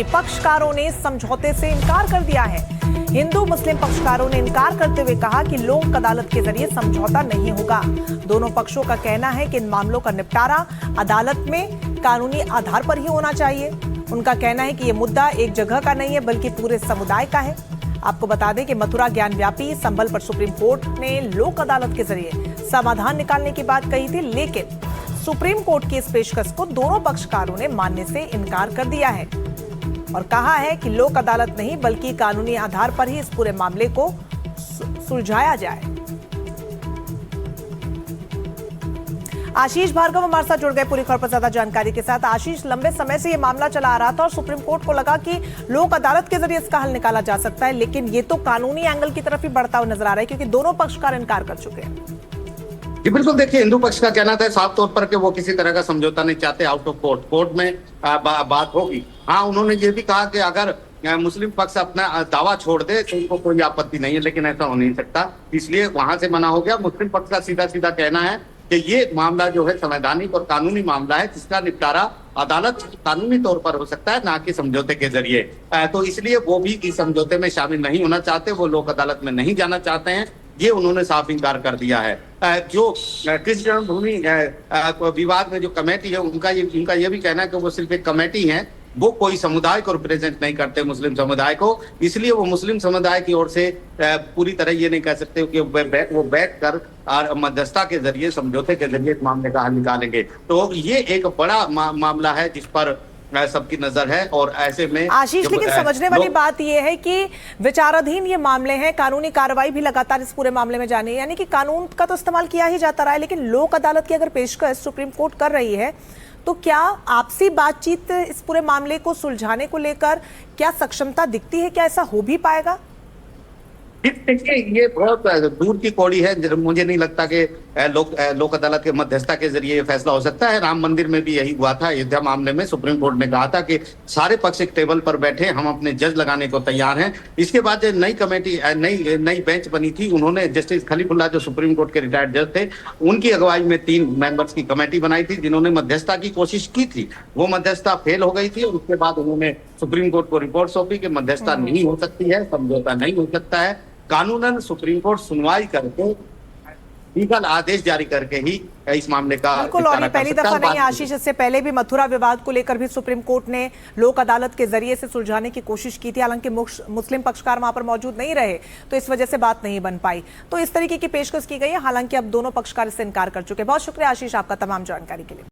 पक्षकारों ने समझौते से इनकार कर दिया है। हिंदू मुस्लिम पक्षकारों ने इनकार करते हुए कहा कि लोक अदालत के जरिए समझौता नहीं होगा। दोनों पक्षों का कहना है कि इन मामलों का निपटारा अदालत में कानूनी आधार पर ही होना चाहिए। उनका कहना है कि यह मुद्दा एक जगह का नहीं है बल्कि पूरे समुदाय का है। आपको बता दें कि मथुरा ज्ञान व्यापी संभल पर सुप्रीम कोर्ट ने लोक अदालत के जरिए समाधान निकालने की बात कही थी, लेकिन सुप्रीम कोर्ट की इस पेशकश को दोनों पक्षकारों ने मानने से इनकार कर दिया है और कहा है कि लोक अदालत नहीं बल्कि कानूनी आधार पर ही इस पूरे मामले को सुलझाया जाए। आशीष भार्गव हमारे साथ जुड़ गए पूरी खबर पर ज्यादा जानकारी के साथ। आशीष, लंबे समय से ये मामला चला आ रहा था और सुप्रीम कोर्ट को लगा कि लोक अदालत के जरिए इसका हल निकाला जा सकता है, लेकिन ये तो कानूनी एंगल की तरफ ही बढ़ता हुआ नजर आ रहा है क्योंकि दोनों पक्षकार इनकार कर चुके हैं। जी बिल्कुल, देखिए हिंदू पक्ष का कहना था साफ तौर पर कि वो किसी तरह का समझौता नहीं चाहते। आउट ऑफ कोर्ट में बात होगी। हाँ, उन्होंने ये भी कहा कि अगर मुस्लिम पक्ष अपना दावा छोड़ दे तो उनको कोई आपत्ति नहीं है, लेकिन ऐसा हो नहीं सकता, इसलिए वहां से मना हो गया। मुस्लिम पक्ष का सीधा सीधा कहना है कि ये मामला जो है संवैधानिक और कानूनी मामला है जिसका निपटारा अदालत कानूनी तौर पर हो सकता है, ना कि समझौते के जरिए। तो इसलिए वो भी इस समझौते में शामिल नहीं होना चाहते, वो लोक अदालत में नहीं जाना चाहते हैं, ये उन्होंने साफ इंकार कर दिया है। जो कृष्ण जन्मभूमि विवाद में जो कमेटी है उनका ये भी कहना है कि वो सिर्फ एक कमेटी है, वो कोई समुदाय को रिप्रेजेंट नहीं करते, मुस्लिम समुदाय को, इसलिए वो मुस्लिम समुदाय की ओर से पूरी तरह ये नहीं कह सकते कि वो बैठकर मध्यस्थता के जरिए समझौते के जरिए इस मामले का हल निकालेंगे। तो ये एक बड़ा मामला है जिस पर सबकी नजर है। और ऐसे में आशीष, लेकिन समझने वाली बात यह है कि विचाराधीन ये मामले हैं, कानूनी कार्रवाई भी लगातार इस पूरे मामले में जानी है, यानी कि कानून का तो इस्तेमाल किया ही जाता रहा है, लेकिन लोक अदालत की अगर पेशकश सुप्रीम कोर्ट कर रही है तो क्या आपसी बातचीत इस पूरे मामले को सुलझाने को लेकर क्या सक्षमता दिखती है? क्या ऐसा हो भी पाएगा? देखिए, ये बहुत दूर की कौड़ी है। मुझे नहीं लगता कि लोक अदालत के मध्यस्थता के जरिए ये फैसला हो सकता है। राम मंदिर में भी यही हुआ था। अयोध्या मामले में सुप्रीम कोर्ट ने कहा था कि सारे पक्ष एक टेबल पर बैठे, हम अपने जज लगाने को तैयार हैं। इसके बाद जो नई कमेटी नई बेंच बनी थी, उन्होंने जस्टिस खलीफुल्लाह जो सुप्रीम कोर्ट के रिटायर्ड जज थे, उनकी अगुवाई में 3 मेंबर्स की कमेटी बनाई थी जिन्होंने मध्यस्थता की कोशिश की थी। वो मध्यस्थता फेल हो गई थी और उसके बाद उन्होंने सुप्रीम कोर्ट को रिपोर्ट सौंपी कि मध्यस्थता नहीं हो सकती है, समझौता नहीं हो सकता है। कानूनन सुप्रीम कोर्ट सुनवाई करके लीगल आदेश जारी करके ही इस मामले का बिल्कुल, और ये पहली दफा नहीं आशीष, इससे पहले भी मथुरा विवाद को लेकर भी सुप्रीम कोर्ट ने लोक अदालत के जरिए से सुलझाने की कोशिश की थी। हालांकि मुस्लिम पक्षकार वहां पर मौजूद नहीं रहे तो इस वजह से बात नहीं बन पाई। तो इस तरीके की पेशकश की गई है, हालांकि अब दोनों पक्षकार इससे इनकार कर चुके हैं। बहुत शुक्रिया आशीष आपका तमाम जानकारी के लिए।